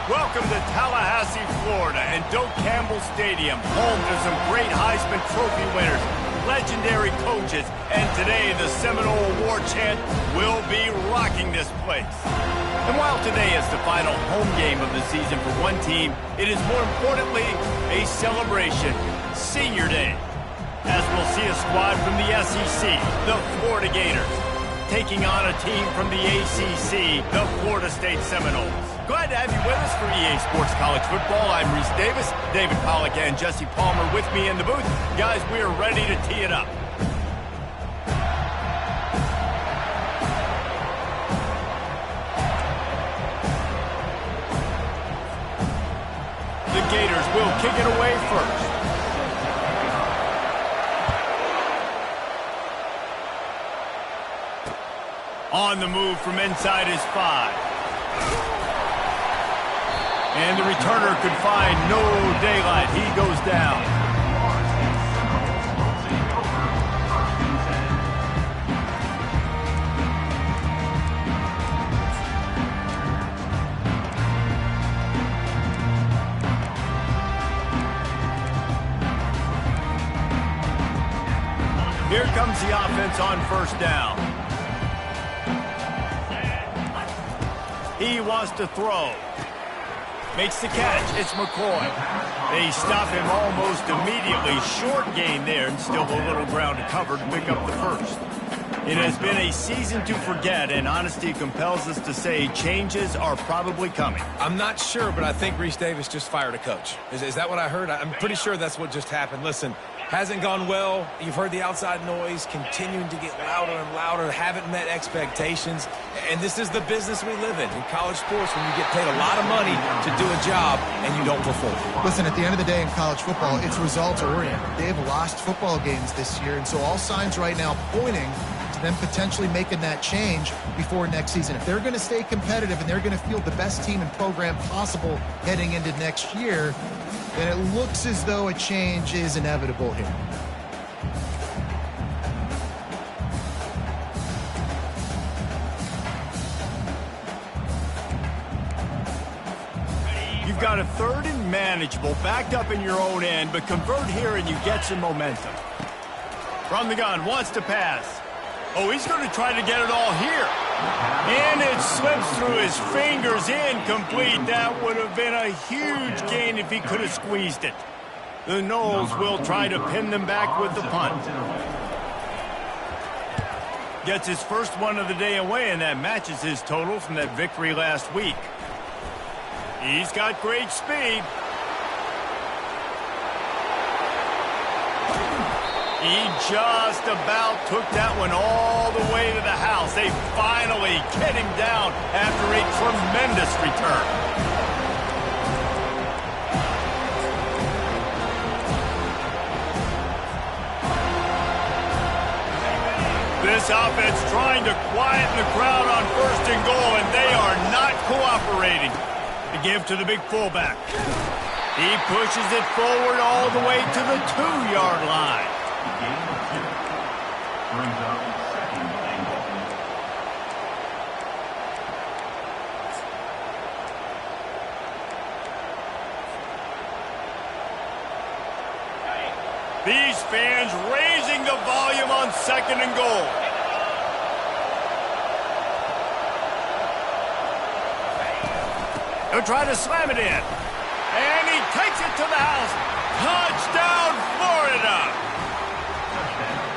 Welcome to Tallahassee, Florida, and Doak Campbell Stadium, home to some great Heisman Trophy winners, legendary coaches, and today the Seminole Award chant will be rocking this place. And while today is the final home game of the season for one team, it is more importantly a celebration, Senior Day, as we'll see a squad from the SEC, the Florida Gators, taking on a team from the ACC, the Florida State Seminoles. Glad to have you with us for EA Sports College Football. I'm Reese Davis, David Pollack, and Jesse Palmer with me in the booth. Guys, we are ready to tee it up. The Gators will kick it away first. On the move from inside his 5. And the returner could find no daylight. He goes down. Here comes the offense on first down. He wants to throw. Makes the catch. It's McCoy. They stop him almost immediately. Short gain there, and still a little ground to cover to pick up the first. It has been a season to forget, and honesty compels us to say changes are probably coming. I'm not sure, but I think Reese Davis just fired a coach. Is that what I heard? I'm pretty sure that's what just happened. Listen, hasn't gone well. You've heard the outside noise continuing to get louder and louder. Haven't met expectations. And this is the business we live in college sports, when you get paid a lot of money to do a job and you don't perform. Listen, at the end of the day in college football, it's results-oriented. They have lost football games this year, and so all signs right now pointing to them potentially making that change before next season. If they're going to stay competitive and they're going to field the best team and program possible heading into next year, then it looks as though a change is inevitable here. You've got a third and manageable, backed up in your own end, but convert here and you get some momentum. From the gun, wants to pass. Oh, he's going to try to get it all here. And it slips through his fingers, incomplete. That would have been a huge gain if he could have squeezed it. The Noles will try to pin them back with the punt. Gets his first one of the day away, and that matches his total from that victory last week. He's got great speed. He just about took that one all the way to the house. They finally get him down after a tremendous return. This offense trying to quieten the crowd on first and goal, and they are not cooperating. To give to the big fullback. He pushes it forward all the way to the 2-yard line. Brings up second and goal. These fans raising the volume on second and goal. He'll try to slam it in. And he takes it to the house. Touchdown, Florida!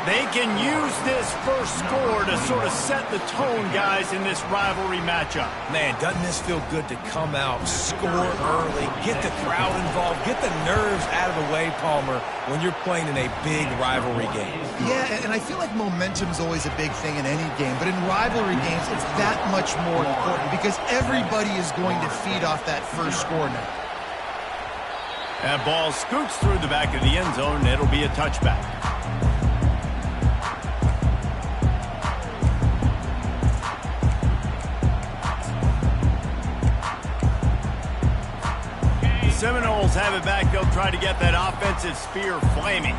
They can use this first score to sort of set the tone, guys, in this rivalry matchup. Man, doesn't this feel good to come out, score early, get the crowd involved, get the nerves out of the way, Palmer, when you're playing in a big rivalry game. Yeah, and I feel like momentum is always a big thing in any game, but in rivalry games, it's that much more important because everybody is going to feed off that first score now. That ball scoots through the back of the end zone, and it'll be a touchback. Seminoles have it back. They'll try to get that offensive spear flaming.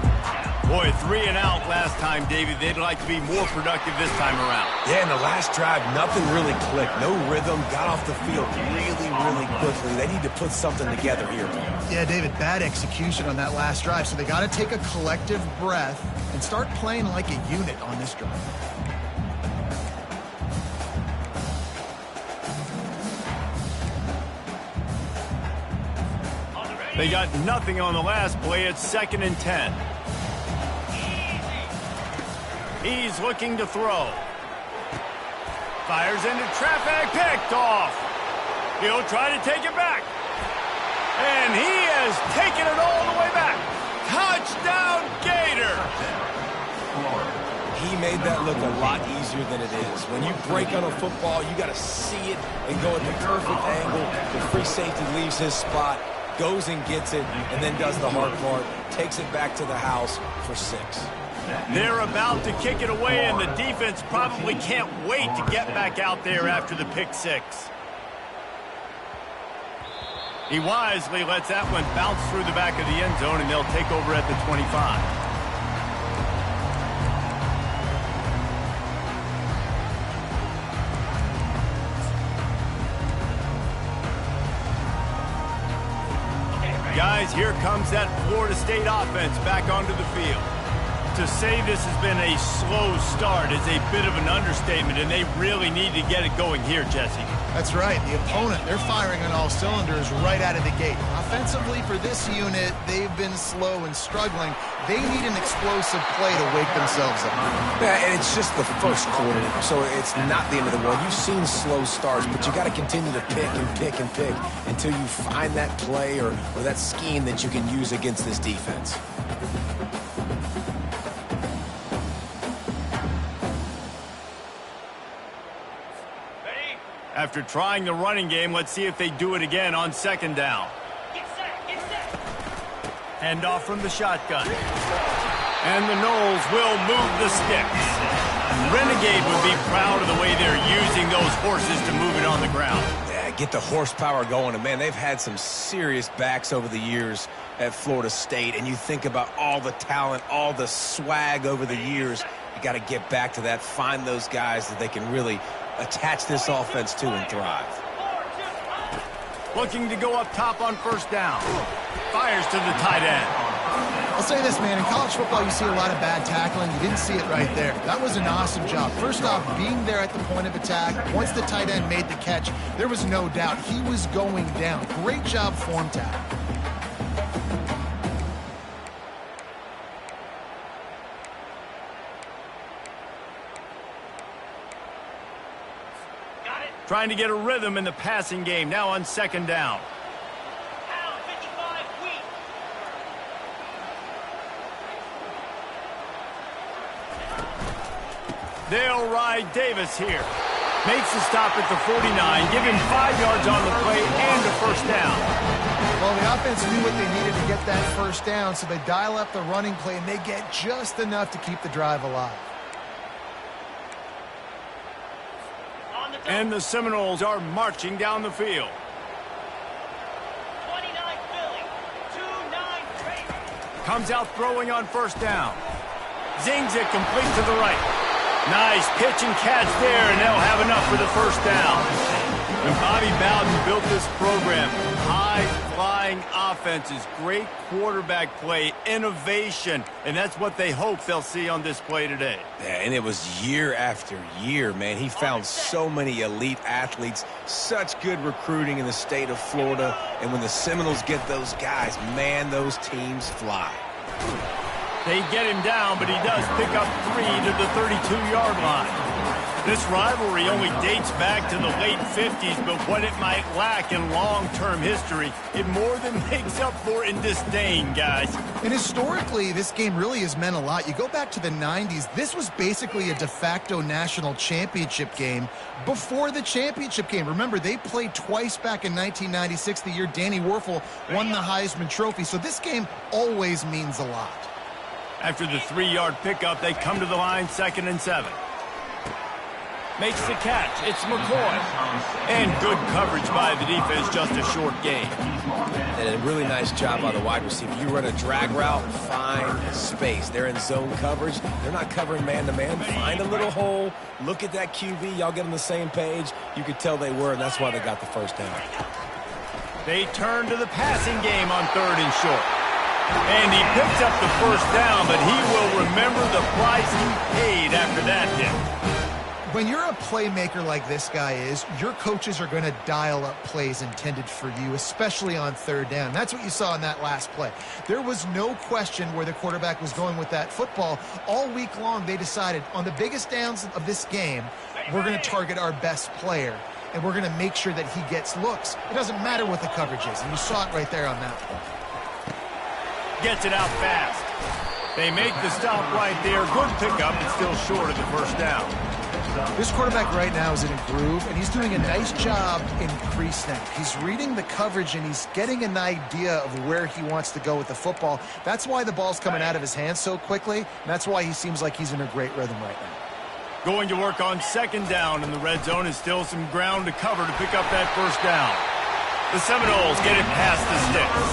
Boy, 3 and out last time, David. They'd like to be more productive this time around. Yeah, in the last drive, nothing really clicked. No rhythm, got off the field really quickly. They need to put something together here. Yeah, David, bad execution on that last drive, so they got to take a collective breath and start playing like a unit on this drive. They got nothing on the last play. It's 2nd and 10. He's looking to throw. Fires into traffic, picked off. He'll try to take it back. And he has taken it all the way back. Touchdown, Gator! He made that look a lot easier than it is. When you break on a football, you got to see it and go at the perfect angle. The free safety leaves his spot, goes and gets it, and then does the hard part, takes it back to the house for 6. They're about to kick it away, and the defense probably can't wait to get back out there after the pick 6. He wisely lets that one bounce through the back of the end zone, and they'll take over at the 25. Guys, here comes that Florida State offense back onto the field. To say this has been a slow start is a bit of an understatement, and they really need to get it going here, Jesse. That's right. The opponent, they're firing on all cylinders right out of the gate. Offensively, for this unit, they've been slow and struggling. They need an explosive play to wake themselves up. Yeah, and it's just the first quarter, so it's not the end of the world. You've seen slow starts, but you got to continue to pick and pick and pick until you find that play or that scheme that you can use against this defense. After trying the running game, let's see if they do it again on 2nd down. Get set. Hand off from the shotgun. And the Noles will move the sticks. Renegade would be proud of the way they're using those horses to move it on the ground. Yeah, get the horsepower going. And, man, they've had some serious backs over the years at Florida State. And you think about all the talent, all the swag over the years. You got to get back to that, find those guys that they can really attach this offense to and thrive. Looking to go up top on 1st down. Fires to the tight end. I'll say this, man. In college football, you see a lot of bad tackling. You didn't see it right there. That was an awesome job. First off, being there at the point of attack. Once the tight end made the catch, there was no doubt he was going down. Great job form tackle. Trying to get a rhythm in the passing game, now on 2nd down. Pound 55 weak. They'll ride Davis here. Makes the stop at the 49, give him 5 yards on the play and a 1st down. Well, the offense knew what they needed to get that 1st down, so they dial up the running play, and they get just enough to keep the drive alive. And the Seminoles are marching down the field. 29 Philly, 2-9 Raiders. Comes out throwing on 1st down. Zings it complete to the right. Nice pitch and catch there, and they'll have enough for the 1st down. When Bobby Bowden built this program, high-flying offenses, great quarterback play, innovation, and that's what they hope they'll see on display today. Yeah, and it was year after year, man. He found so many elite athletes, such good recruiting in the state of Florida, and when the Seminoles get those guys, man, those teams fly. They get him down, but he does pick up 3 to the 32-yard line. This rivalry only dates back to the late 50s, but what it might lack in long-term history, it more than makes up for in disdain, guys. And historically, this game really has meant a lot. You go back to the 90s, this was basically a de facto national championship game before the championship game. Remember, they played twice back in 1996, the year Danny Werfel won the Heisman Trophy. So this game always means a lot. After the 3-yard pickup, they come to the line 2nd and 7. Makes the catch. It's McCoy. And good coverage by the defense, just a short gain. And a really nice job by the wide receiver. You run a drag route, find space. They're in zone coverage. They're not covering man-to-man. Find a little hole. Look at that QB. Y'all get on the same page. You could tell they were, and that's why they got the first down. They turn to the passing game on 3rd and short. And he picks up the first down, but he will remember the price he paid after that hit. When you're a playmaker like this guy is, your coaches are going to dial up plays intended for you, especially on 3rd down. That's what you saw in that last play. There was no question where the quarterback was going with that football. All week long, they decided on the biggest downs of this game, we're going to target our best player, and we're going to make sure that he gets looks. It doesn't matter what the coverage is, and you saw it right there on that play. Gets it out fast. They make the stop right there. Good pickup, but still short of the first down. This quarterback right now is in a groove, and he's doing a nice job in pre-snap. He's reading the coverage, and he's getting an idea of where he wants to go with the football. That's why the ball's coming out of his hands so quickly, and that's why he seems like he's in a great rhythm right now. Going to work on 2nd down in the red zone, is still some ground to cover to pick up that first down. The Seminoles get it past the sticks.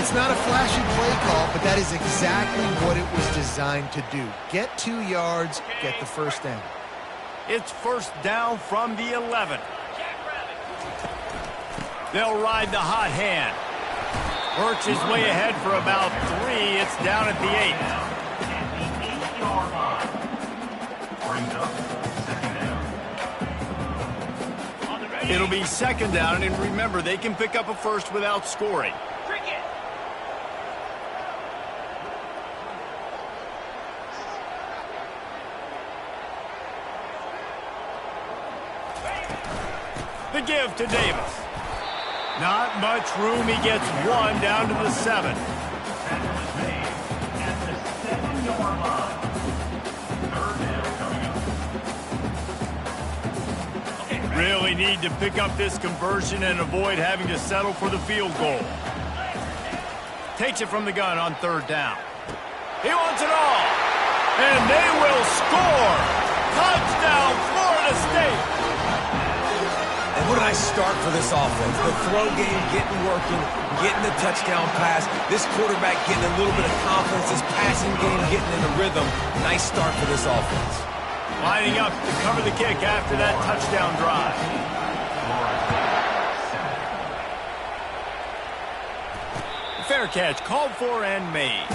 It's not a flashy play call, but that is exactly what it was designed to do. Get 2 yards, get the first down. It's first down from the 11. They'll ride the hot hand. Works his way ahead for about 3. It's down at the 8. It'll be 2nd down, and remember, they can pick up a first without scoring. The give to Davis. Not much room. He gets 1 down to the 7. Really need to pick up this conversion and avoid having to settle for the field goal. Takes it from the gun on 3rd down. He wants it all. And they will score. Touchdown, Florida State. And what a nice start for this offense. The throw game getting working, getting the touchdown pass. This quarterback getting a little bit of confidence. This passing game getting in a rhythm. Nice start for this offense. Lining up to cover the kick after that touchdown drive. Fair catch called for and made.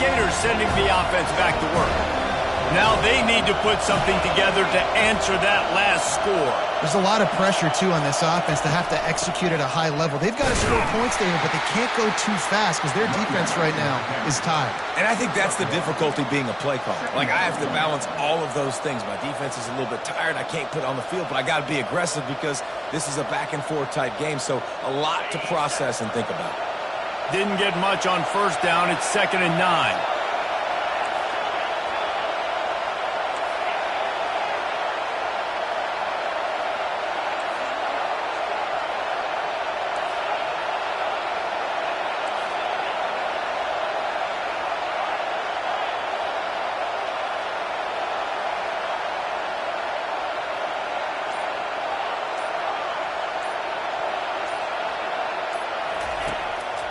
Gators sending the offense back to work. Now they need to put something together to answer that last score. There's a lot of pressure, too, on this offense to have to execute at a high level. They've got to score points there, but they can't go too fast because their defense right now is tired. And I think that's the difficulty being a play caller. Like, I have to balance all of those things. My defense is a little bit tired. I can't put it on the field, but I got to be aggressive because this is a back-and-forth type game, so a lot to process and think about. Didn't get much on 1st down. It's 2nd and 9.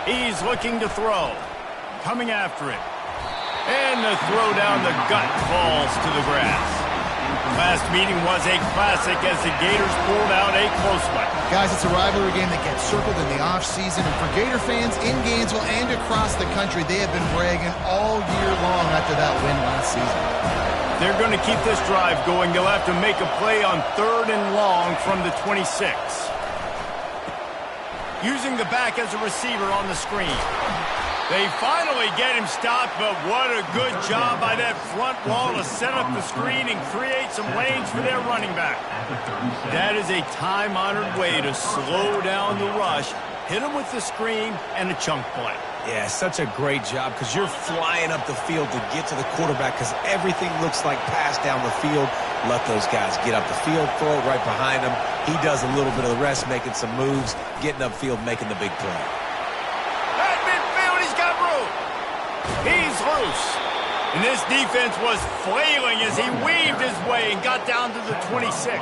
He's looking to throw. Coming after it. And the throw down the gut falls to the grass. Last meeting was a classic as the Gators pulled out a close one. Guys, it's a rivalry game that gets circled in the offseason. And for Gator fans in Gainesville and across the country, they have been bragging all year long after that win last season. They're going to keep this drive going. They'll have to make a play on 3rd and long from the 26. Using the back as a receiver on the screen. They finally get him stopped, but what a good job by that front wall to set up the screen and create some lanes for their running back. That is a time-honored way to slow down the rush, hit him with the screen, and a chunk play. Yeah, such a great job because you're flying up the field to get to the quarterback because everything looks like pass down the field. let those guys get up the field, throw it right behind him. He does a little bit of the rest, making some moves, getting upfield, making the big play. At midfield, he's got room. He's loose. And this defense was flailing as he weaved his way and got down to the 26.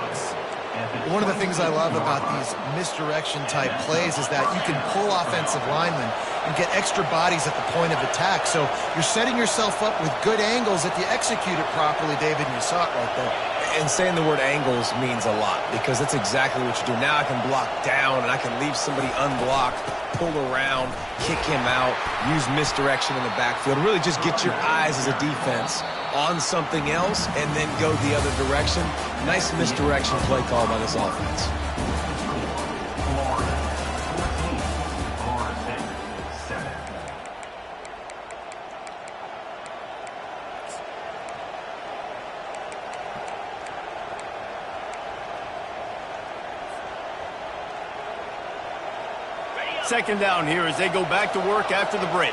One of the things I love about these misdirection-type plays is that you can pull offensive linemen and get extra bodies at the point of attack. So you're setting yourself up with good angles if you execute it properly, David, and you saw it right there. And saying the word angles means a lot because that's exactly what you do. Now I can block down and I can leave somebody unblocked, pull around, kick him out, use misdirection in the backfield. Really just get your eyes as a defense on something else and then go the other direction. Nice misdirection play call by this offense. Second down here as they go back to work after the break.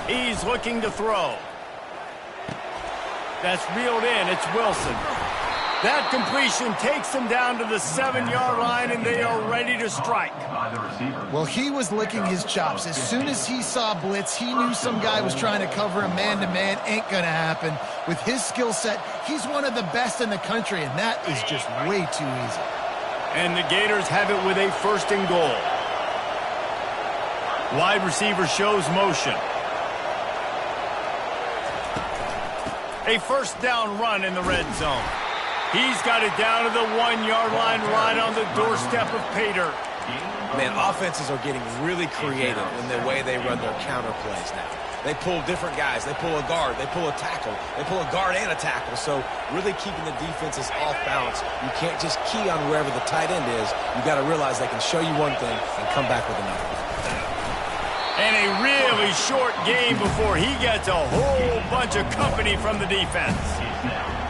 He's looking to throw. That's reeled in. It's Wilson. That completion takes them down to the 7-yard line, and they are ready to strike. Well, he was licking his chops. As soon as he saw blitz, he knew some guy was trying to cover him man-to-man. Ain't going to happen. With his skill set, he's one of the best in the country, and that is just way too easy. And the Gators have it with a 1st and goal. Wide receiver shows motion. A 1st down run in the red zone. He's got it down to the 1-yard line right on the doorstep of Pater. Man, offenses are getting really creative in the way they run their counter plays now. They pull different guys. They pull a guard. They pull a tackle. They pull a guard and a tackle. So really keeping the defenses off balance. You can't just key on wherever the tight end is. You got to realize they can show you one thing and come back with another. And a really short game before he gets a whole bunch of company from the defense.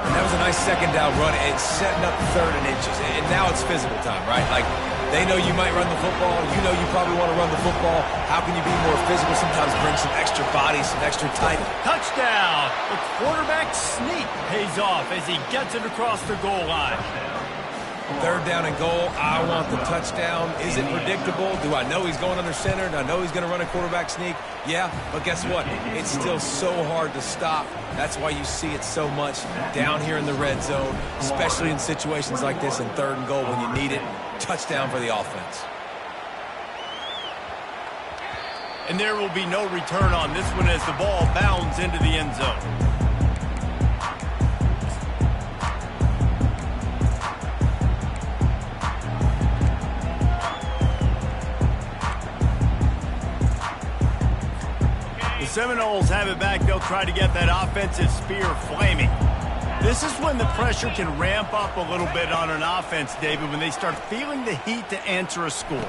And that was a nice 2nd down run. It's setting up 3rd and inches. And now it's physical time, right? Like, they know you might run the football. You know you probably want to run the football. How can you be more physical? Sometimes bring some extra body, some extra tight. Touchdown! The quarterback sneak pays off as he gets it across the goal line. 3rd down and goal. I want the touchdown. Is it predictable? Do I know he's going under center? Do I know he's going to run a quarterback sneak? Yeah, but guess what? It's still so hard to stop. That's why you see it so much down here in the red zone, especially in situations like this in 3rd and goal when you need it. Touchdown for the offense. And there will be no return on this one as the ball bounds into the end zone. Seminoles have it back. They'll try to get that offensive spear flaming. This is when the pressure can ramp up a little bit on an offense, David, when they start feeling the heat to answer a score.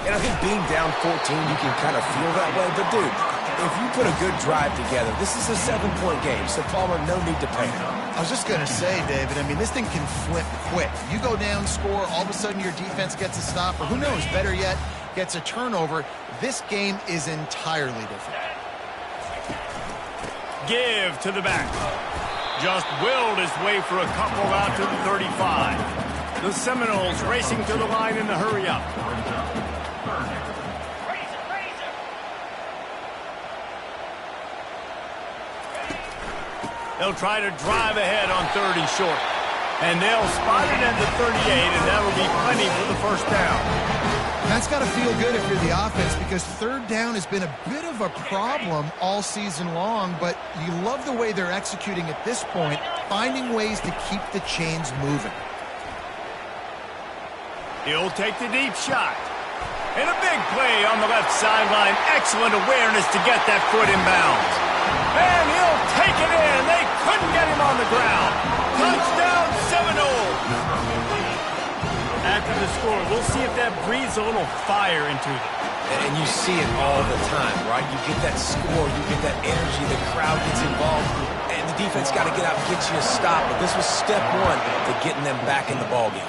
And I think being down 14, you can kind of feel that way. But, dude, if you put a good drive together, this is a 7-point game. So, Palmer, no need to panic. I was just going to say, David, I mean, this thing can flip quick. You go down, score, all of a sudden your defense gets a stop, or who knows, better yet, gets a turnover. This game is entirely different. Give to the back. Just willed his way for a couple out to the 35. The Seminoles racing to the line in the hurry up. They'll try to drive ahead on 3rd and short. And they'll spot it at the 38, and that'll be plenty for the 1st down. That's got to feel good if you're the offense because 3rd down has been a bit of a problem all season long, but you love the way they're executing at this point, finding ways to keep the chains moving. He'll take the deep shot. And a big play on the left sideline. Excellent awareness to get that foot in bounds. And he'll take it in. They couldn't get him on the ground. Touchdown, Seminoles. After the score, we'll see if that breathes a little fire into them. And you see it all the time, right? You get that score, you get that energy, the crowd gets involved, and the defense got to get out and get you a stop. But this was step 1 to getting them back in the ballgame.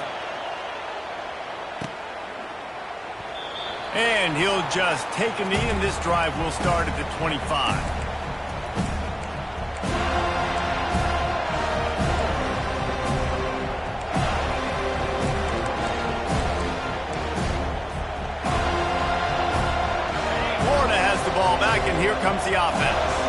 And he'll just take a knee, and this drive will start at the 25. Florida has the ball back, and here comes the offense.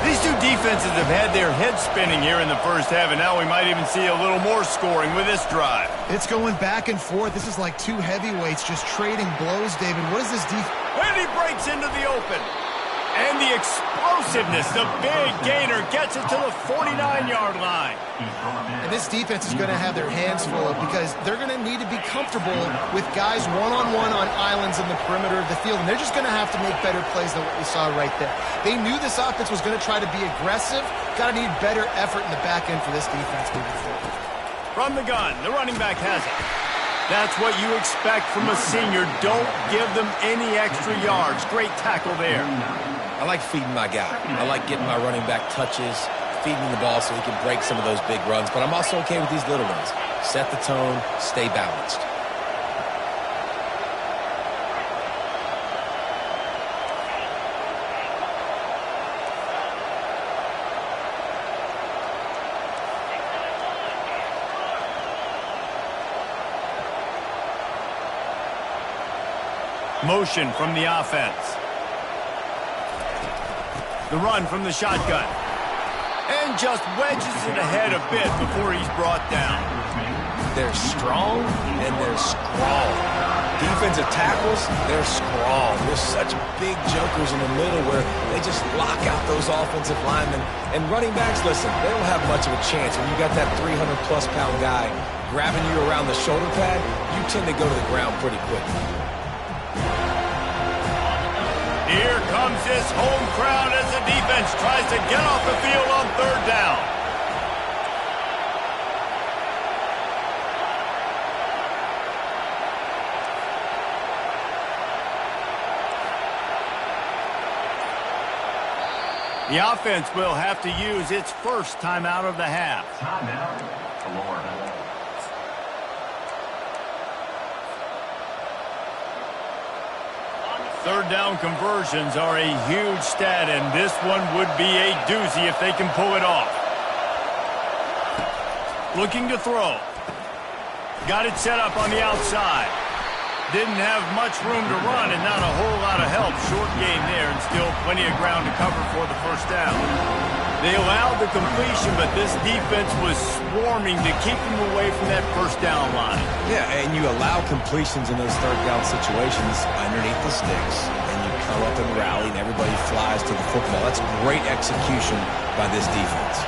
These two defenses have had their heads spinning here in the first half, and now we might even see a little more scoring with this drive. It's going back and forth. This is like two heavyweights just trading blows, David. What is this defense? And he breaks into the open. And the explosiveness, the big gainer gets it to the 49-yard line. And this defense is going to have their hands full because they're going to need to be comfortable with guys one-on-one on islands in the perimeter of the field. And they're just going to have to make better plays than what we saw right there. They knew this offense was going to try to be aggressive. Got to need better effort in the back end for this defense moving forward. From the gun, the running back has it. That's what you expect from a senior. Don't give them any extra yards. Great tackle there. I like feeding my guy. I like getting my running back touches, feeding the ball so he can break some of those big runs. But I'm also okay with these little ones. Set the tone, stay balanced. Motion from the offense. The run from the shotgun. And just wedges it ahead a bit before he's brought down. They're strong and they're scrawl. Defensive tackles, they're scrawl. There's such big jokers in the middle where they just lock out those offensive linemen. And running backs, listen, they don't have much of a chance. When you got that 300-plus pound guy grabbing you around the shoulder pad, you tend to go to the ground pretty quickly. Here comes this home crowd as the defense tries to get off the field on third down. The offense will have to use its first timeout of the half. Timeout, Florida. Third down conversions are a huge stat, and this one would be a doozy if they can pull it off. Looking to throw. Got it set up on the outside. Didn't have much room to run and not a whole lot of help. Short gain there and still plenty of ground to cover for the first down. They allowed the completion, but this defense was swarming to keep them away from that first down line. Yeah, and you allow completions in those third down situations underneath the sticks, and you come up and rally, and everybody flies to the football. That's great execution by this defense.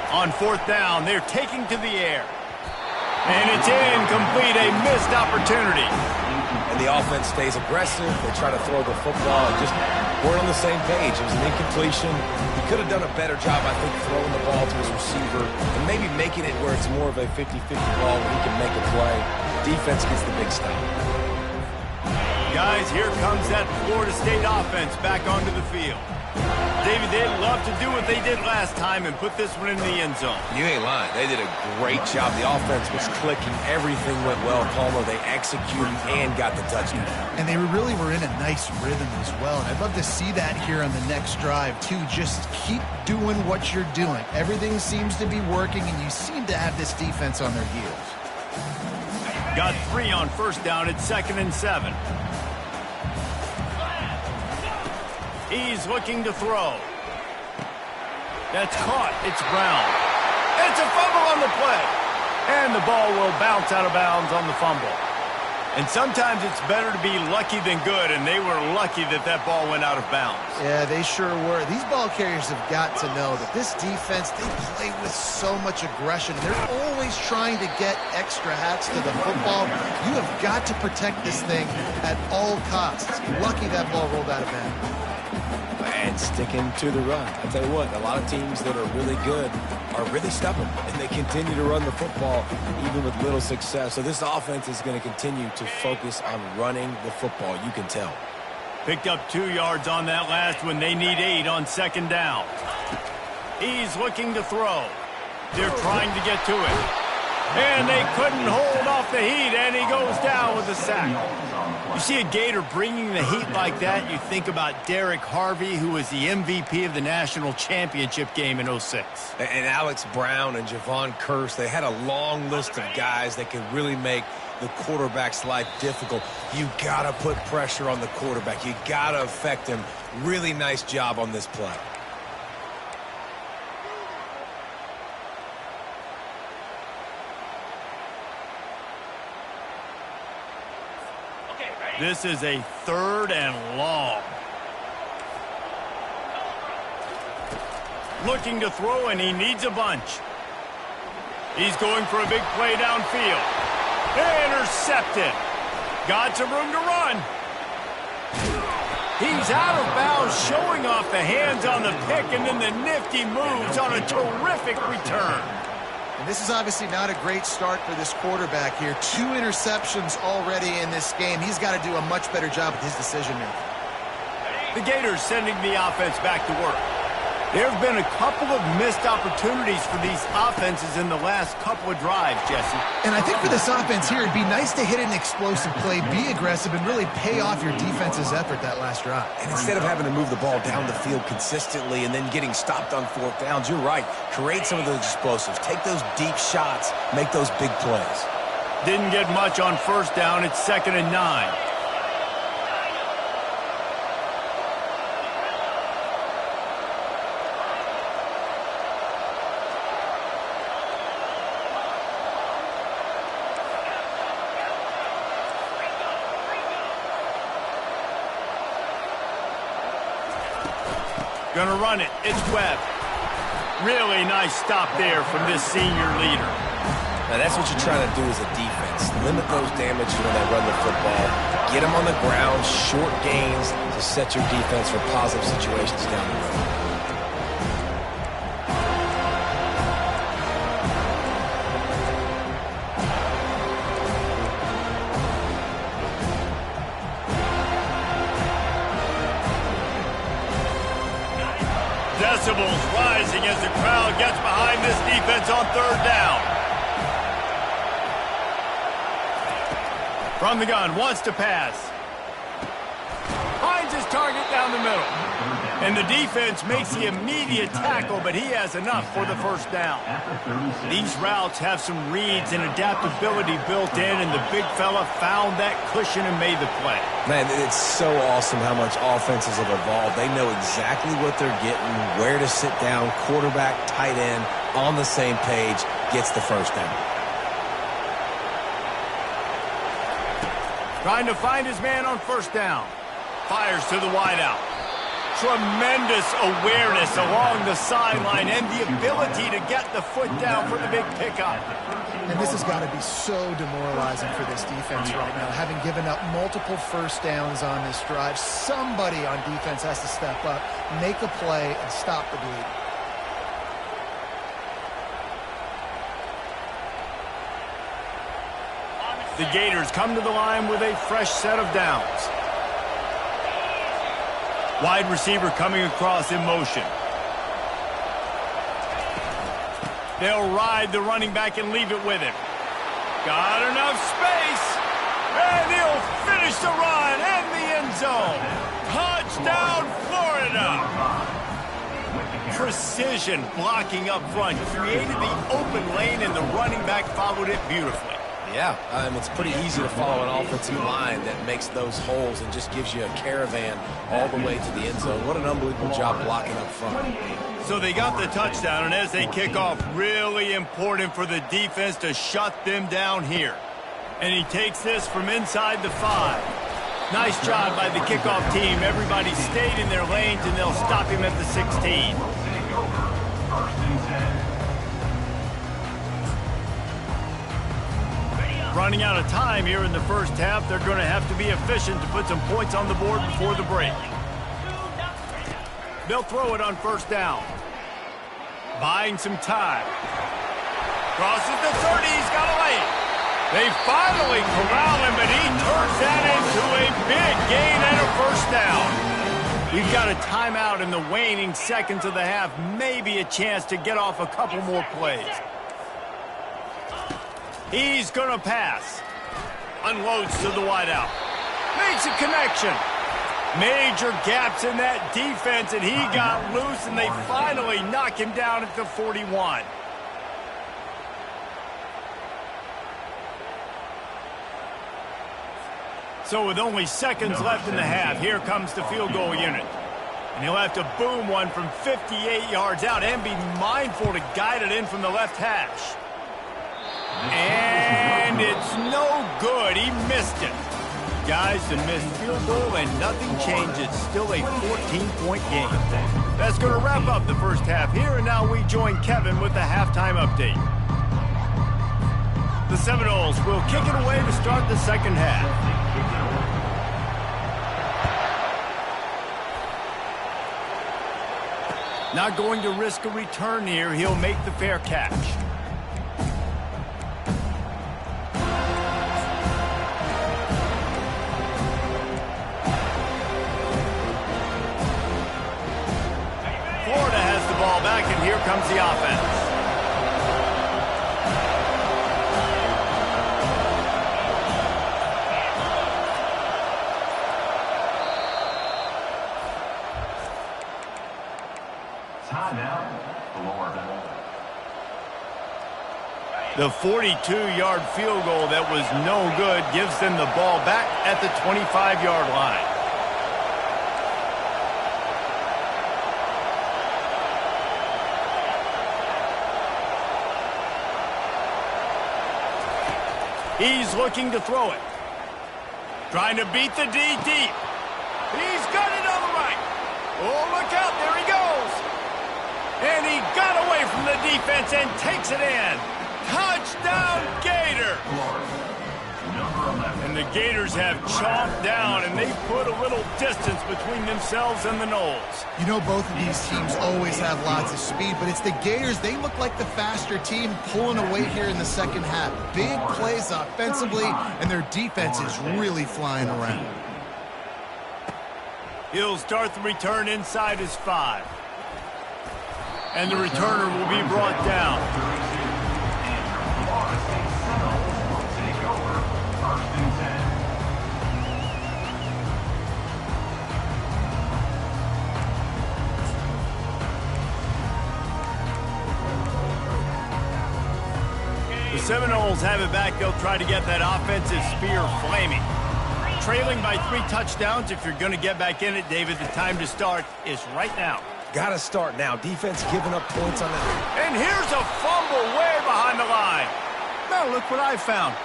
On fourth down, they're taking to the air. And it's incomplete, a missed opportunity. And the offense stays aggressive. They try to throw the football and just we're on the same page. It was an incompletion. He could have done a better job, I think, throwing the ball to his receiver and maybe making it where it's more of a 50-50 ball where he can make a play. Defense gets the big stop. Guys, here comes that Florida State offense back onto the field. David, they'd love to do what they did last time and put this one in the end zone. You ain't lying. They did a great job. The offense was clicking. Everything went well, Palmer. They executed and got the touchdown. And they really were in a nice rhythm as well. And I'd love to see that here on the next drive, too. Just keep doing what you're doing. Everything seems to be working, and you seem to have this defense on their heels. Got 3 on first down at 2nd and 7. He's looking to throw. That's caught. It's Brown. It's a fumble on the play. And the ball will bounce out of bounds on the fumble. And sometimes it's better to be lucky than good, and they were lucky that that ball went out of bounds. Yeah, they sure were. These ball carriers have got to know that this defense, they play with so much aggression. They're always trying to get extra hats to the football. You have got to protect this thing at all costs. Lucky that ball rolled out of bounds. And and sticking to the run. I tell you what, a lot of teams that are really good are really stubborn, and they continue to run the football even with little success. So this offense is going to continue to focus on running the football. You can tell. Picked up 2 yards on that last one. They need 8 on second down. He's looking to throw. They're trying to get to it. And they couldn't hold off the heat, and he goes down with a sack. You see a Gator bringing the heat like that, you think about Derek Harvey, who was the MVP of the national championship game in '06. And Alex Brown and Javon Curse, they had a long list of guys that could really make the quarterback's life difficult. You got to put pressure on the quarterback. You got to affect him. Really nice job on this play. This is a 3rd and long. Looking to throw, and he needs a bunch. He's going for a big play downfield. Intercepted. Got some room to run. He's out of bounds, showing off the hands on the pick, and then the nifty moves on a terrific return. And this is obviously not a great start for this quarterback here. 2 interceptions already in this game. He's got to do a much better job with his decision-making. The Gators sending the offense back to work. There have been a couple of missed opportunities for these offenses in the last couple of drives, Jesse. And I think for this offense here, it'd be nice to hit an explosive play, be aggressive, and really pay off your defense's effort that last drive. And instead of having to move the ball down the field consistently and then getting stopped on 4th downs, you're right. Create some of those explosives. Take those deep shots. Make those big plays. Didn't get much on 1st down. It's 2nd and 9. Gonna run it. It's Webb. Really nice stop there from this senior leader. Now that's what you're trying to do as a defense. Limit those damages when they run the football. Get them on the ground, short gains to set your defense for positive situations down the road. Decibels rising as the crowd gets behind this defense on 3rd down. From the gun, wants to pass. Finds his target down the middle. And the defense makes the immediate tackle, but he has enough for the 1st down. These routes have some reads and adaptability built in, and the big fella found that cushion and made the play. Man, it's so awesome how much offenses have evolved. They know exactly what they're getting, where to sit down, quarterback, tight end, on the same page, gets the 1st down. Trying to find his man on 1st down. Fires to the wideout. Tremendous awareness along the sideline and the ability to get the foot down for the big pickup. And this has got to be so demoralizing for this defense right now, having given up multiple 1st downs on this drive. Somebody on defense has to step up, make a play, and stop the bleeding. The Gators come to the line with a fresh set of downs. Wide receiver coming across in motion. They'll ride the running back and leave it with him. Got enough space. And he'll finish the run and the end zone. Touchdown, Florida. Precision blocking up front. Created the open lane, and the running back followed it beautifully. Yeah, it's pretty easy to follow an offensive line that makes those holes and just gives you a caravan all the way to the end zone. What an unbelievable job blocking up front. So they got the touchdown, and as they kick off, really important for the defense to shut them down here. And he takes this from inside the 5. Nice job by the kickoff team. Everybody stayed in their lanes, and they'll stop him at the 16. Running out of time here in the 1st half. They're going to have to be efficient to put some points on the board before the break. They'll throw it on first down. Buying some time. Crosses the 30. He's got a lane. They finally corral him, but he turns that into a big gain and a first down. We've got a timeout in the waning seconds of the half. Maybe a chance to get off a couple more plays. He's going to pass. Unloads to the wideout. Makes a connection. Major gaps in that defense, and he got loose, and they finally knock him down at the 41. So with only seconds left in the half, here comes the field goal unit. And he'll have to boom one from 58 yards out and be mindful to guide it in from the left hash. And it's no good. He missed it. Guys, a missed field goal and nothing changes. Still a 14-point game. That's going to wrap up the first half here, and now we join Kevin with the halftime update. The Seminoles will kick it away to start the second half. Not going to risk a return here. He'll make the fair catch. Florida has the ball back, and here comes the offense. The 42-yard field goal that was no good gives them the ball back at the 25-yard line. He's looking to throw it. Trying to beat the D deep. He's got it on the right. Oh, look out. There he goes. And he got away from the defense and takes it in. Touchdown, Gator! And the Gators have chomped down, and they've put a little distance between themselves and the Noles. You know, both of these teams always have lots of speed, but it's the Gators. They look like the faster team pulling away here in the second half. Big plays offensively, and their defense is really flying around. He'll start the return inside his 5. And the returner will be brought down. The Seminoles have it back. They'll try to get that offensive spear flaming. Trailing by 3 touchdowns. If you're going to get back in it, David, the time to start is right now. Got to start now. Defense giving up points on that. And here's a fumble way behind the line. Now look what I found.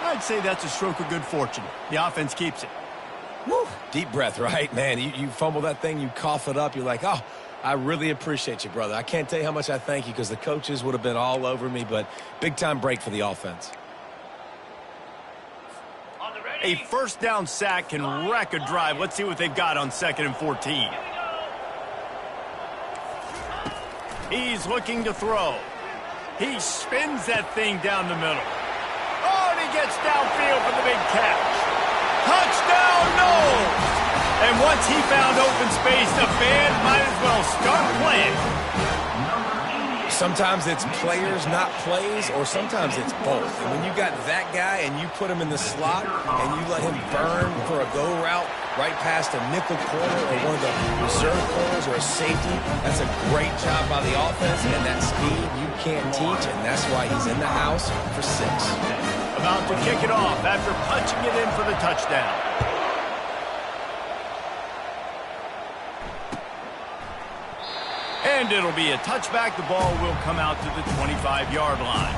I'd say that's a stroke of good fortune. The offense keeps it. Woo. Deep breath, right? Man, you fumble that thing, you cough it up. You're like, oh, I really appreciate you, brother. I can't tell you how much I thank you because the coaches would have been all over me, but big-time break for the offense. A first down sack can wreck a drive. Let's see what they've got on 2nd and 14. He's looking to throw. He spins that thing down the middle. Oh, and he gets downfield for the big catch. Touchdown, Noles! And once he found open space, the band might as well start playing. Sometimes it's players, not plays, or sometimes it's both. And when you got that guy and you put him in the slot and you let him burn for a go route right past a nickel corner or one of the reserve corners or a safety, that's a great job by the offense, and that speed you can't teach, and that's why he's in the house for 6. About to kick it off after punching it in for the touchdown. And it'll be a touchback. The ball will come out to the 25-yard line.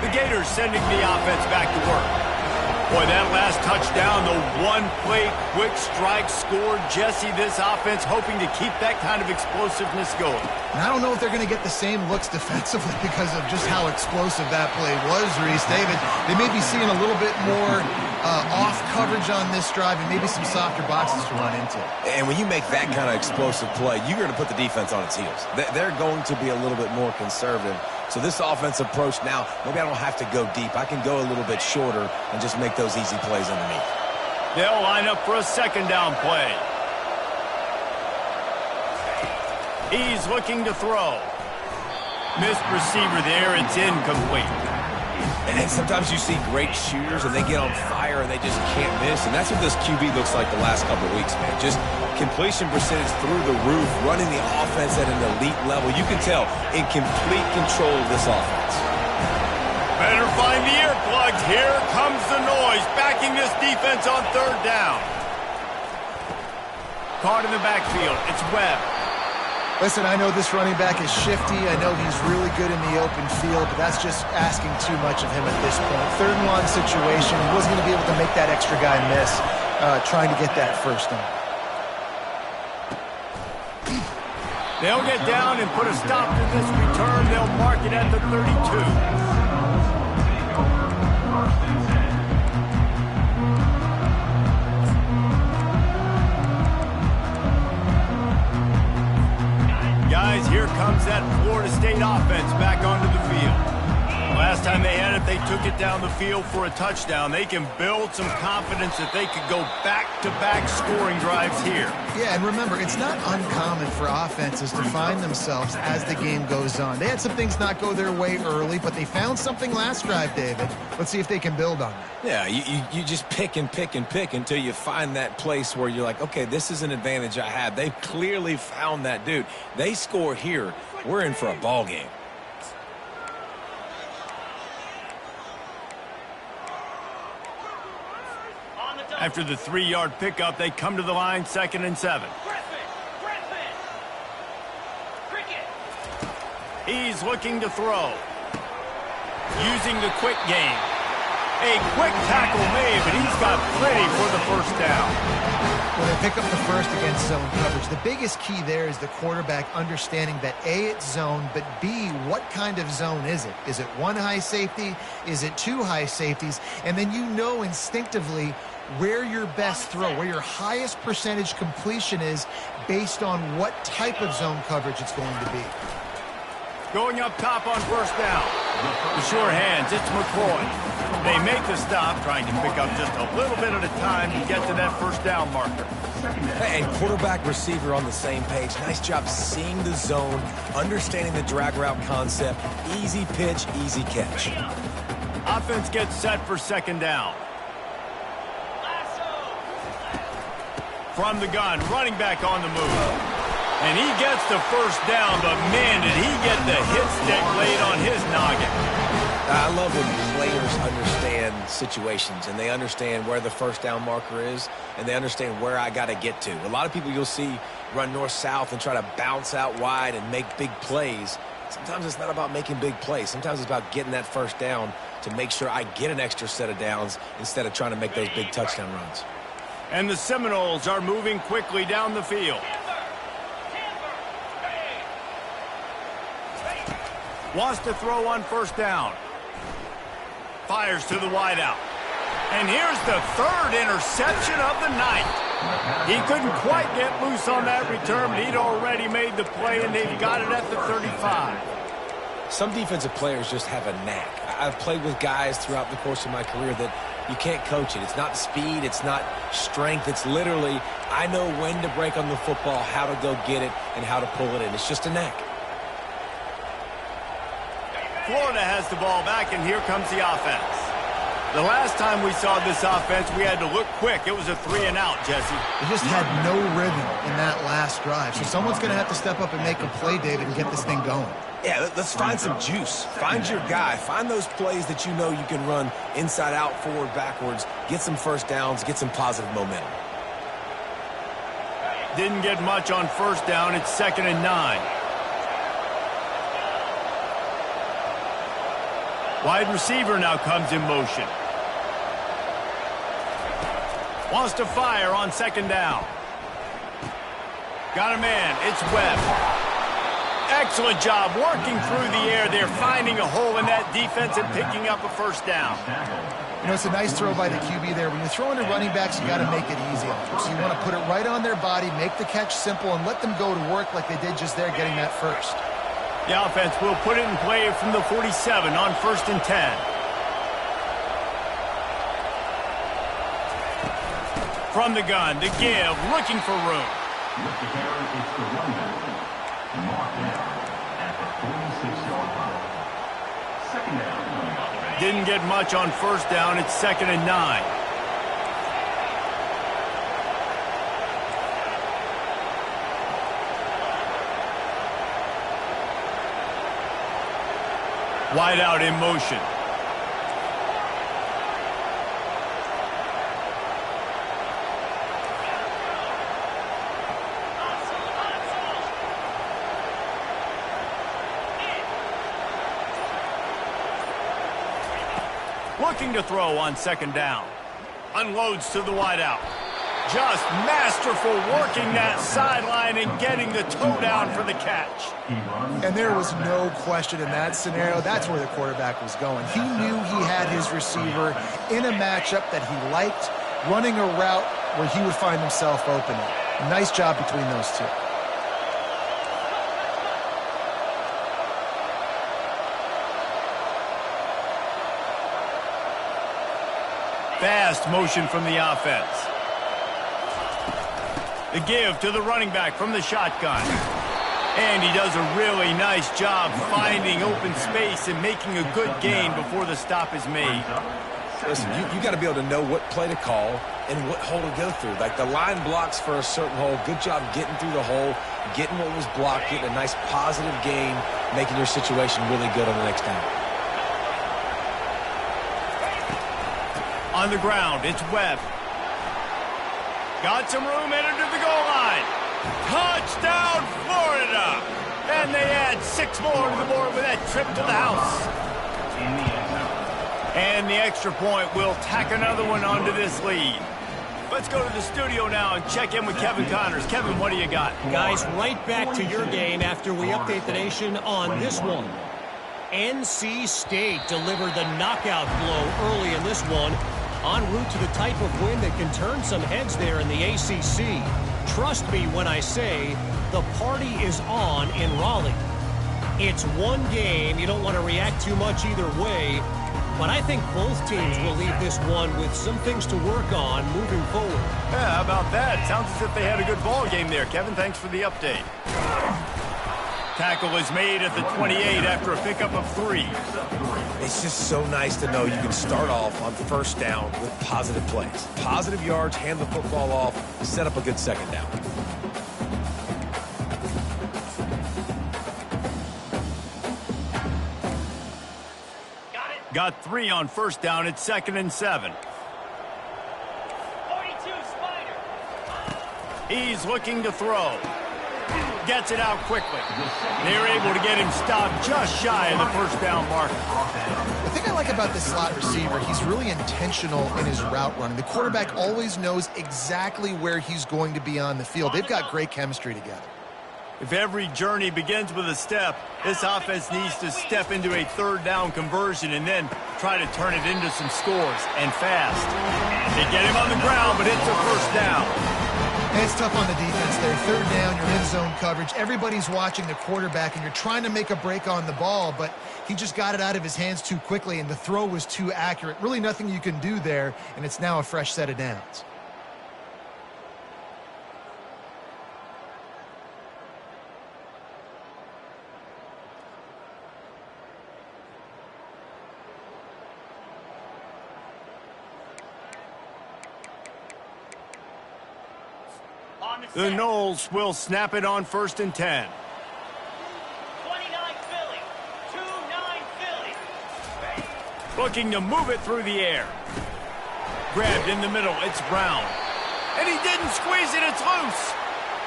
The Gators sending the offense back to work. Boy, that last touchdown, the one-play quick strike score. Jesse, this offense hoping to keep that kind of explosiveness going. And I don't know if they're going to get the same looks defensively because of just how explosive that play was, Reese. David, they may be seeing a little bit more off coverage on this drive and maybe some softer boxes to run into. And when you make that kind of explosive play, you're going to put the defense on its heels. They're going to be a little bit more conservative. So this offense approach now, maybe I don't have to go deep. I can go a little bit shorter and just make those easy plays underneath. They'll line up for a second down play. He's looking to throw. Missed receiver there. It's incomplete. And sometimes you see great shooters and they get on fire and they just can't miss. And that's what this QB looks like the last couple of weeks, man. Just completion percentage through the roof, running the offense at an elite level. You can tell in complete control of this offense. Better find the earplugs. Here comes the noise, backing this defense on third down. Caught in the backfield. It's Webb. Listen, I know this running back is shifty. I know he's really good in the open field, but that's just asking too much of him at this point. Third and long situation. He wasn't going to be able to make that extra guy miss trying to get that first down. They'll get down and put a stop to this return. They'll mark it at the 32. Guys, here comes that Florida State offense back onto the field. Last time they had it, they took it down the field for a touchdown. They can build some confidence that they could go back-to-back scoring drives here. Yeah, and remember, it's not uncommon for offenses to find themselves as the game goes on. They had some things not go their way early, but they found something last drive, David. Let's see if they can build on that. Yeah, you just pick and pick and pick until you find that place where you're like, okay, this is an advantage I have. They've clearly found that, dude. They score here, we're in for a ball game. After the 3-yard pickup, they come to the line, 2nd and 7. Cricket. He's looking to throw. Using the quick game. A quick tackle made, but he's got plenty for the first down. When they pick up the first against zone coverage, the biggest key there is the quarterback understanding that A, it's zone, but B, what kind of zone is it? Is it one high safety? Is it two high safeties? And then you know instinctively where your best throw, where your highest percentage completion is based on what type of zone coverage it's going to be. Going up top on first down. The sure hands, it's McCoy. They make the stop, trying to pick up just a little bit at a time to get to that first down marker. And quarterback receiver on the same page. Nice job seeing the zone, understanding the drag route concept. Easy pitch, easy catch. Offense gets set for second down. From the gun, running back on the move. And he gets the first down, but man, did he get the hit stick laid on his noggin. I love when players understand situations and they understand where the first down marker is and they understand where I got to get to. A lot of people you'll see run north-south and try to bounce out wide and make big plays. Sometimes it's not about making big plays. Sometimes it's about getting that first down to make sure I get an extra set of downs instead of trying to make those big touchdown runs. And the Seminoles are moving quickly down the field. Wants to throw on first down. Fires to the wideout. And here's the third interception of the night. He couldn't quite get loose on that return, but he'd already made the play, and they've got it at the 35. Some defensive players just have a knack. I've played with guys throughout the course of my career that you can't coach it. It's not speed. It's not strength. It's literally, I know when to break on the football, how to go get it, and how to pull it in. It's just a knack. Florida has the ball back, and here comes the offense. The last time we saw this offense, we had to look quick. It was a 3-and-out, Jesse. They just had no rhythm in that last drive. So someone's going to have to step up and make a play, David, and get this thing going. Yeah, let's find some juice. Find your guy. Find those plays that you know you can run inside out, forward, backwards. Get some first downs. Get some positive momentum. Didn't get much on first down. It's 2nd and 9. Wide receiver now comes in motion. Wants to fire on second down. Got a man. It's Webb. Excellent job working through the air there, finding a hole in that defense and picking up a first down. You know, it's a nice throw by the QB there. When you're throwing to running backs, you got to make it easy on them. So you want to put it right on their body, make the catch simple, and let them go to work like they did just there, getting that first. The offense will put it in play from the 47 on 1st and 10. From the gun, to give, looking for room. With the carry, it's the running back. Marked down at the 46-yard line. Second down. Didn't get much on first down. It's 2nd and 9. Wide out in motion. Looking to throw on second down. Unloads to the wideout. Just masterful working that sideline and getting the toe down for the catch. And there was no question in that scenario. That's where the quarterback was going. He knew he had his receiver in a matchup that he liked, running a route where he would find himself open. Nice job between those two. Fast motion from the offense. The give to the running back from the shotgun. And he does a really nice job finding open space and making a good gain before the stop is made. Listen, you got to be able to know what play to call and what hole to go through. Like the line blocks for a certain hole. Good job getting through the hole, getting what was blocked, getting a nice positive gain, making your situation really good on the next down. On the ground, it's Webb. Got some room, entered to the goal line. Touchdown, Florida! And they add 6 more to the board with that trip to the house. And the extra point will tack another one onto this lead. Let's go to the studio now and check in with Kevin Connors. Kevin, what do you got? Guys, right back to your game after we update the nation on this one. NC State delivered the knockout blow early in this one, en route to the type of win that can turn some heads there in the ACC. Trust me when I say the party is on in Raleigh. It's one game. You don't want to react too much either way, but I think both teams will leave this one with some things to work on moving forward. Yeah, how about that? Sounds as if they had a good ball game there. Kevin, thanks for the update. Tackle is made at the 28 after a pickup of 3. It's just so nice to know you can start off on first down with positive plays. Positive yards, hand the football off, set up a good second down. Got 3 on first down. It's 2nd and 7. 42 Spider. He's looking to throw. Gets it out quickly. They're able to get him stopped just shy of the first down marker. The thing I like about this slot receiver, he's really intentional in his route running. The quarterback always knows exactly where he's going to be on the field. They've got great chemistry together. If every journey begins with a step, this offense needs to step into a third down conversion and then try to turn it into some scores, and fast. They get him on the ground, but it's a first down. And it's tough on the defense there. Third down, you're in zone coverage. Everybody's watching the quarterback, and you're trying to make a break on the ball, but he just got it out of his hands too quickly, and the throw was too accurate. Really nothing you can do there, and it's now a fresh set of downs. The Noles will snap it on 1st and 10. 29 Philly. 2-9 Philly. Looking to move it through the air. Grabbed in the middle. It's Brown. And he didn't squeeze it. It's loose.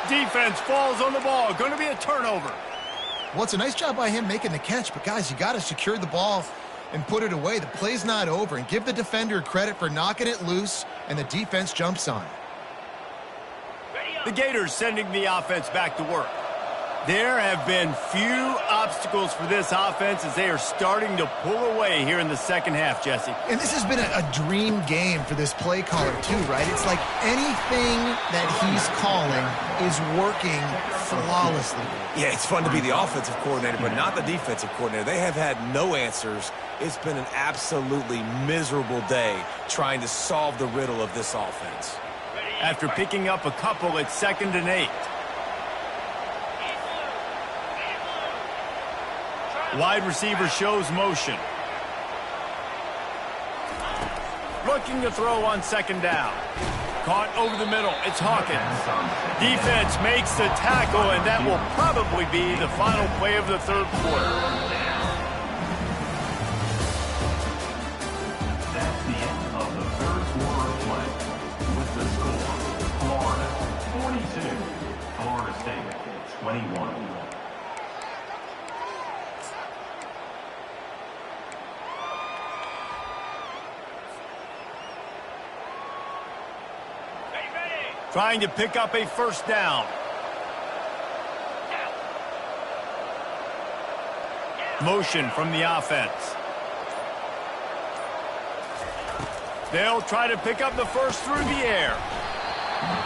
Defense falls on the ball. Going to be a turnover. Well, it's a nice job by him making the catch, but guys, you got to secure the ball and put it away. The play's not over, and give the defender credit for knocking it loose, and the defense jumps on it. The Gators sending the offense back to work. There have been few obstacles for this offense as they are starting to pull away here in the second half, Jesse. And this has been a dream game for this play caller too, right? It's like anything that he's calling is working flawlessly. Yeah, it's fun to be the offensive coordinator, but not the defensive coordinator. They have had no answers. It's been an absolutely miserable day trying to solve the riddle of this offense. After picking up a couple at 2nd and 8. Wide receiver shows motion. Looking to throw on 2nd down. Caught over the middle. It's Hawkins. Defense makes the tackle, and that will probably be the final play of the 3rd quarter. That's the end of the 3rd quarter of play. With the score, Florida 42, Florida State 21. Trying to pick up a 1st down. Motion from the offense. They'll try to pick up the 1st through the air.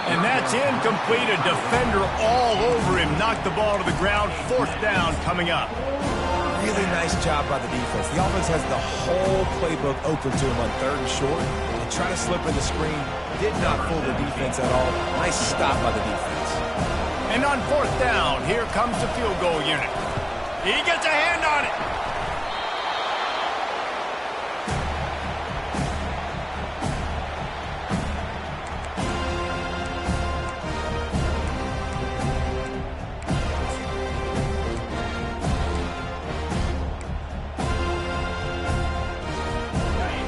And that's incomplete. A defender all over him. Knocked the ball to the ground. 4th down coming up. Really nice job by the defense. The offense has the whole playbook open to him on 3rd and short. And try to slip in the screen. Did not fool the defense at all. Nice stop by the defense. And on 4th down, here comes the field goal unit. He gets a hand on it.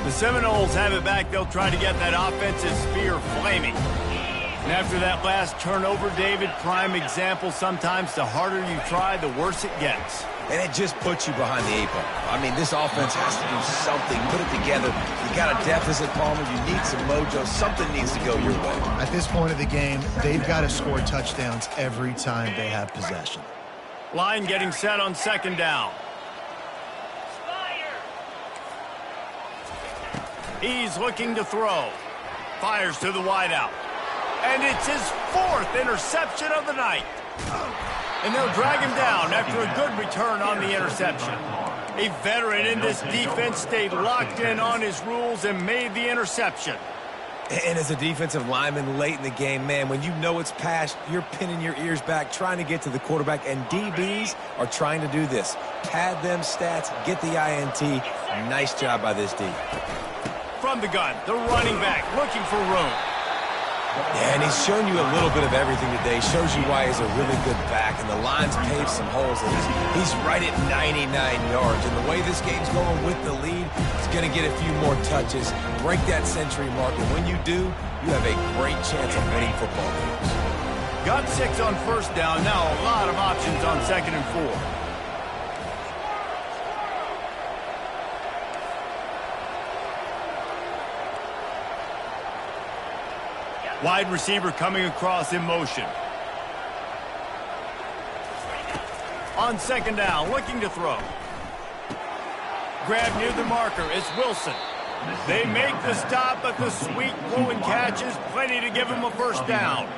The Seminoles have it back. They'll try to get that offensive spear flaming. And after that last turnover, David, prime example, sometimes the harder you try, the worse it gets. And it just puts you behind the 8 ball. I mean, this offense has to do something. Put it together. You got a deficit, Palmer. You need some mojo. Something needs to go your way. At this point of the game, they've got to score touchdowns every time they have possession. Line getting set on 2nd down. He's looking to throw. Fires to the wideout. And it's his 4th interception of the night. And they'll drag him down after a good return on the interception. A veteran in this defense stayed locked in on his rules and made the interception. And as a defensive lineman late in the game, man, when you know it's past, you're pinning your ears back, trying to get to the quarterback, and DBs are trying to do this. Pad them stats, get the INT. Nice job by this D. From the gun, the running back looking for room. Yeah, and he's shown you a little bit of everything today. Shows you why he's a really good back, and the line's paved some holes. And he's right at 99 yards. And the way this game's going with the lead, he's going to get a few more touches, break that century mark. And when you do, you have a great chance of winning football games. Got 6 on 1st down. Now a lot of options on 2nd and 4. Wide receiver coming across in motion. On 2nd down, looking to throw. Grab near the marker, it's Wilson. They make the stop, but the sweet blowing catch is plenty to give him a 1st down.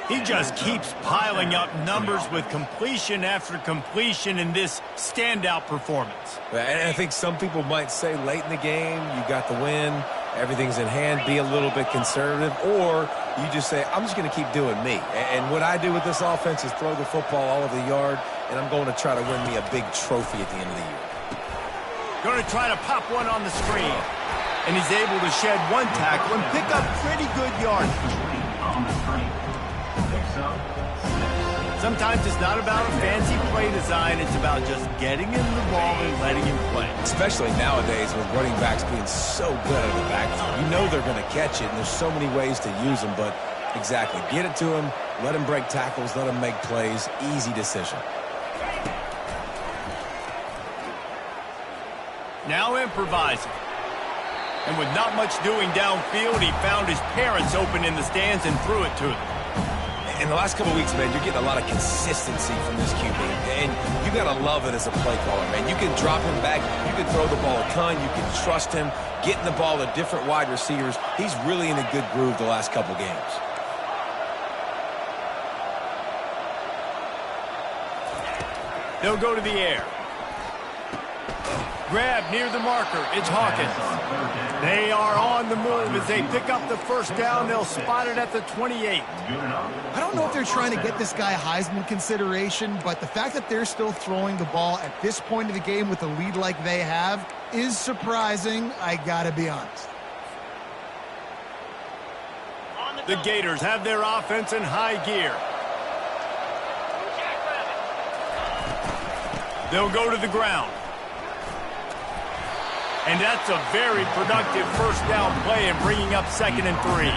He just keeps piling up numbers with completion after completion in this standout performance. And I think some people might say late in the game, you got the win, everything's in hand, be a little bit conservative, or you just say, I'm just going to keep doing me. And what I do with this offense is throw the football all over the yard, and I'm going to try to win me a big trophy at the end of the year. Going to try to pop one on the screen. And he's able to shed 1 tackle and pick up pretty good yardage. Sometimes it's not about a fancy play design. It's about just getting him the ball and letting him play. Especially nowadays with running backs being so good at the backfield. You know they're going to catch it, and there's so many ways to use them. But exactly, get it to him, let him break tackles, let him make plays. Easy decision. Now improvising. And with not much doing downfield, he found his parents open in the stands and threw it to them. In the last couple of weeks, man, you're getting a lot of consistency from this QB. And you got to love it as a play caller, man. You can drop him back. You can throw the ball a ton. You can trust him, getting the ball to different wide receivers. He's really in a good groove the last couple games. They'll go to the air. Grab near the marker. It's Hawkins. They are on the move as they pick up the first down. They'll spot it at the 28. I don't know if they're trying to get this guy Heisman consideration, but the fact that they're still throwing the ball at this point of the game with a lead like they have is surprising, I gotta be honest. The Gators have their offense in high gear. They'll go to the ground. And that's a very productive first down play in bringing up 2nd and 3.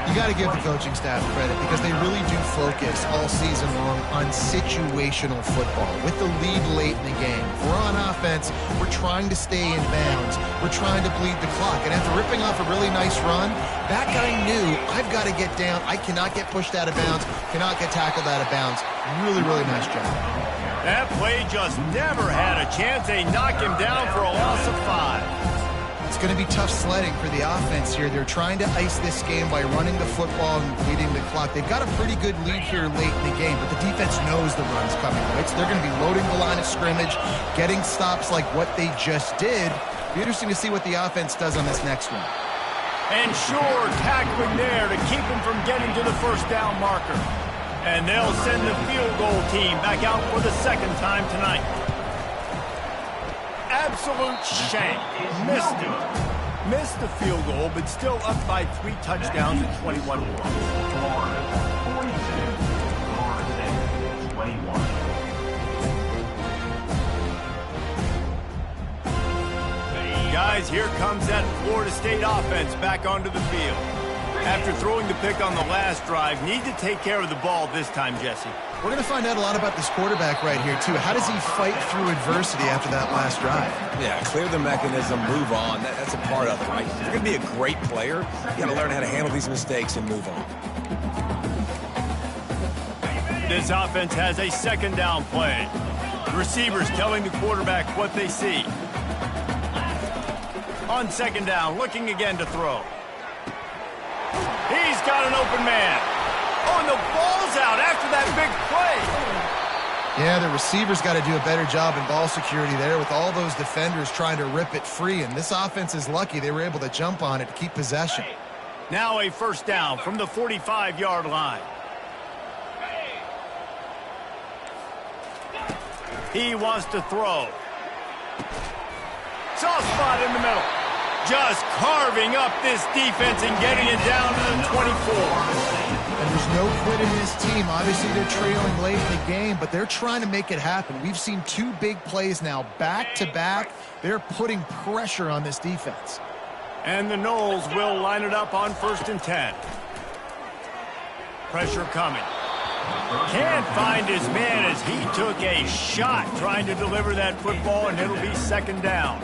You got to give the coaching staff credit because they really do focus all season long on situational football. With the lead late in the game, if we're on offense, we're trying to stay in bounds. We're trying to bleed the clock. And after ripping off a really nice run, that guy knew, I've got to get down. I cannot get pushed out of bounds, cannot get tackled out of bounds. Really, really nice job. That play just never had a chance. They knock him down for a loss of 5. It's going to be tough sledding for the offense here. They're trying to ice this game by running the football and bleeding the clock. They've got a pretty good lead here late in the game, but the defense knows the run's coming, right? So they're going to be loading the line of scrimmage, getting stops like what they just did. Be interesting to see what the offense does on this next one. And sure, tackling there to keep him from getting to the first down marker. And they'll send the field goal team back out for the 2nd time tonight. Absolute shank. Missed it. Missed the field goal, but still up by 3 touchdowns and 21 points. Florida 42, Florida State 21. Guys, here comes that Florida State offense back onto the field. After throwing the pick on the last drive, need to take care of the ball this time, Jesse. We're going to find out a lot about this quarterback right here, too. How does he fight through adversity after that last drive? Yeah, clear the mechanism, move on. That's a part of it, right? If you're going to be a great player, you got to learn how to handle these mistakes and move on. This offense has a 2nd down play. The receivers telling the quarterback what they see. On 2nd down, looking again to throw. He's got an open man. Oh, and the ball's out after that big play. Yeah, the receivers got to do a better job in ball security there with all those defenders trying to rip it free. And this offense is lucky they were able to jump on it to keep possession. Now a first down from the 45-yard line. He wants to throw. Soft spot in the middle. Just carving up this defense and getting it down to the 24. And there's no quit in this team. Obviously, they're trailing late in the game, but they're trying to make it happen. We've seen 2 big plays now back-to-back. They're putting pressure on this defense. And the Noles will line it up on 1st and 10. Pressure coming. Can't find his man as he took a shot trying to deliver that football, and it'll be 2nd down.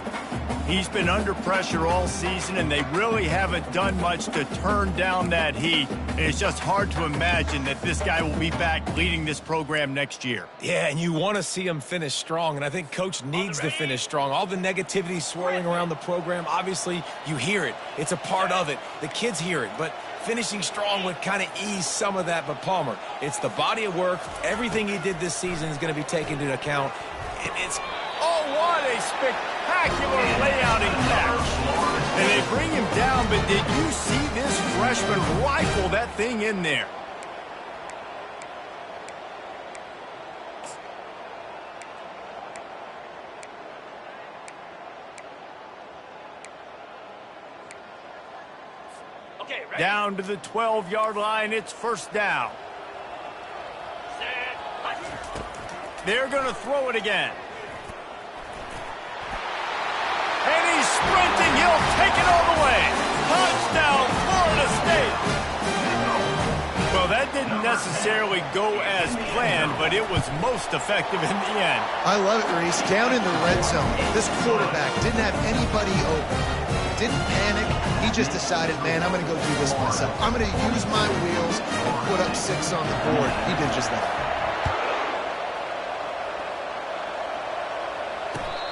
He's been under pressure all season, and they really haven't done much to turn down that heat. And it's just hard to imagine that this guy will be back leading this program next year. Yeah, and you want to see him finish strong, and I think Coach needs to finish strong. All the negativity swirling around the program, obviously, you hear it. It's a part of it. The kids hear it, but finishing strong would kind of ease some of that. But, Palmer, it's the body of work. Everything he did this season is going to be taken into account. It's oh, what a spectacular layout and catch. And they bring him down, but did you see this freshman rifle that thing in there? Okay, ready? Down to the 12-yard line, it's first down. Set. Punch. They're going to throw it again. And he's sprinting. He'll take it all the way. Touchdown, Florida State. Well, that didn't necessarily go as planned, but it was most effective in the end. I love it, Reese. Down in the red zone, this quarterback didn't have anybody open. didn't panic. He just decided, man, I'm going to go do this myself. I'm going to use my wheels and put up 6 on the board. He did just that.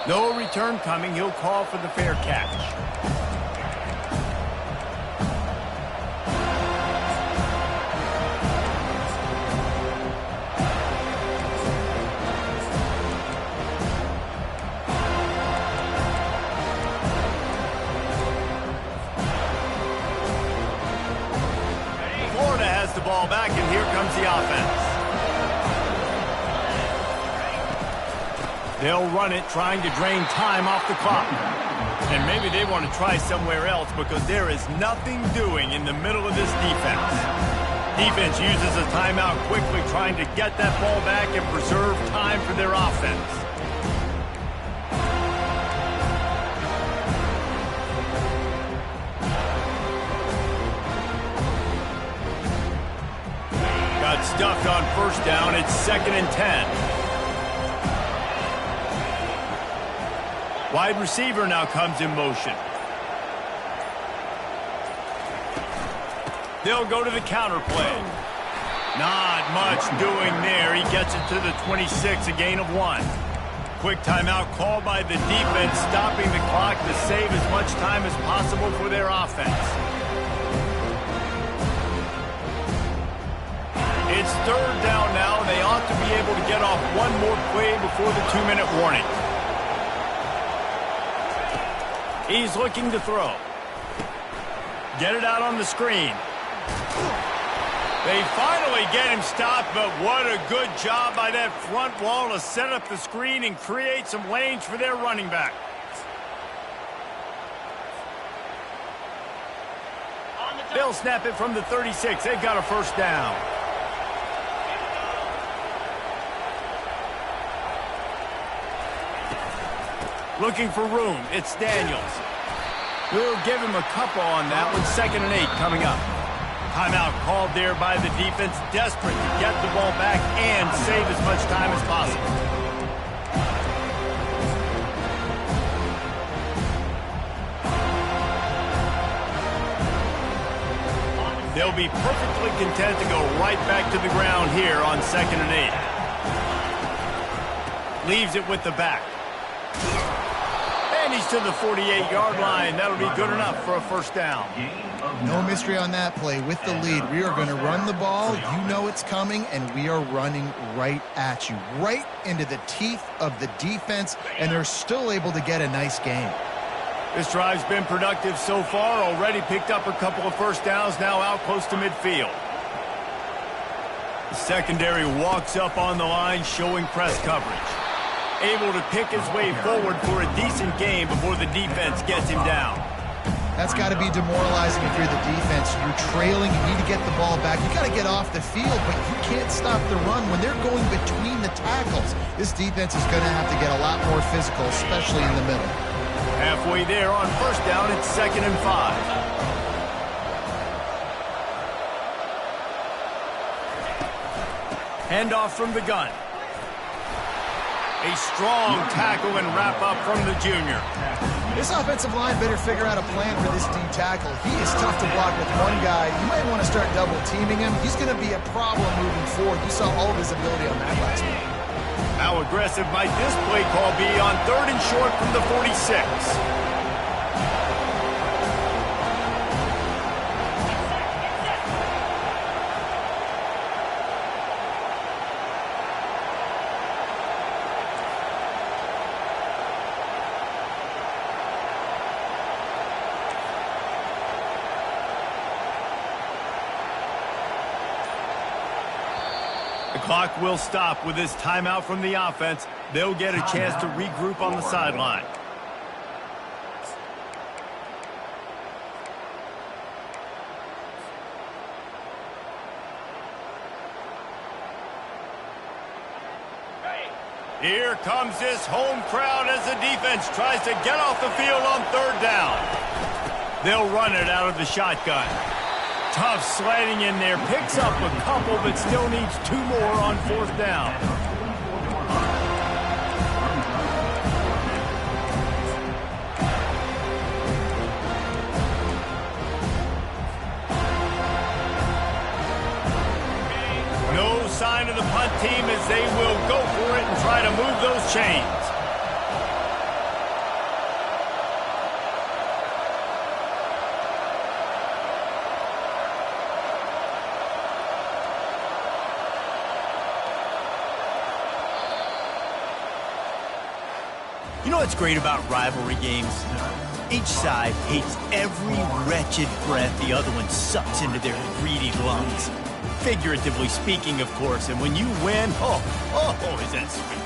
No return coming. He'll call for the fair catch. Florida has the ball back, and here comes the offense. They'll run it, trying to drain time off the clock. And maybe they want to try somewhere else because there is nothing doing in the middle of this defense. Defense uses a timeout quickly, trying to get that ball back and preserve time for their offense. Got stuffed on first down. It's 2nd and 10. Wide receiver now comes in motion. They'll go to the counter play. Not much doing there. He gets it to the 26, a gain of 1. Quick timeout called by the defense, stopping the clock to save as much time as possible for their offense. It's 3rd down now. They ought to be able to get off one more play before the 2-minute warning. He's looking to throw. Get it out on the screen. They finally get him stopped, but what a good job by that front wall to set up the screen and create some lanes for their running back. They'll snap it from the 36. They've got a first down. Looking for room. It's Daniels. We'll give him a couple on that one. 2nd and 8 coming up. Timeout called there by the defense, desperate to get the ball back and save as much time as possible. They'll be perfectly content to go right back to the ground here on 2nd and 8. Leaves it with the back. And he's to the 48-yard line. That'll be good enough for a first down. No mystery on that play. With the lead, we are going to run the ball. You know it's coming, and we are running right at you, right into the teeth of the defense, and they're still able to get a nice gain. This drive's been productive so far. Already picked up a couple of first downs, now out close to midfield. The secondary walks up on the line, showing press coverage. Able to pick his way forward for a decent game before the defense gets him down. That's got to be demoralizing if you're the defense. You're trailing, you need to get the ball back. You got to get off the field, but you can't stop the run when they're going between the tackles. This defense is going to have to get a lot more physical, especially in the middle. Halfway there on first down, it's 2nd and 5. Handoff from the gun. A strong tackle and wrap up from the junior. This offensive line better figure out a plan for this D tackle. He is tough to block with one guy. You might want to start double teaming him. He's going to be a problem moving forward. You saw all of his ability on that last one. How aggressive might this play call be on 3rd and short from the 46? The clock will stop with this timeout from the offense. They'll get a chance to regroup on the sideline. Here comes this home crowd as the defense tries to get off the field on 3rd down. They'll run it out of the shotgun. Tough sliding in there, picks up a couple, but still needs 2 more on 4th down. sign of the punt team as they will go for it and try to move those chains. You know what's great about rivalry games? Each side hates every wretched breath the other one sucks into their greedy lungs. Figuratively speaking, of course, and when you win, oh, is that sweet.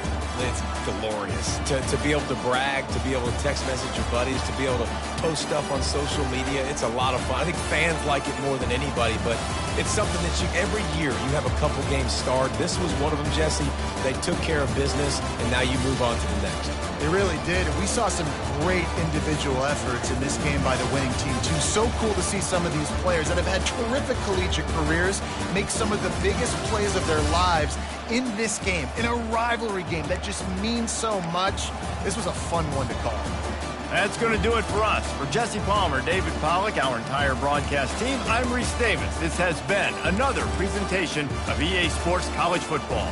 It's glorious to be able to brag, to be able to text message your buddies, to be able to post stuff on social media. It's a lot of fun. I think fans like it more than anybody, but it's something that every year you have a couple games starred. This was one of them, Jesse. They took care of business, and now you move on to the next. They really did, and we saw some great individual efforts in this game by the winning team, too. So cool to see some of these players that have had terrific collegiate careers make some of the biggest plays of their lives in this game, in a rivalry game that just means so much. This was a fun one to call. That's going to do it for us. For Jesse Palmer, David Pollack, our entire broadcast team, I'm Reese Davis. This has been another presentation of EA Sports College Football.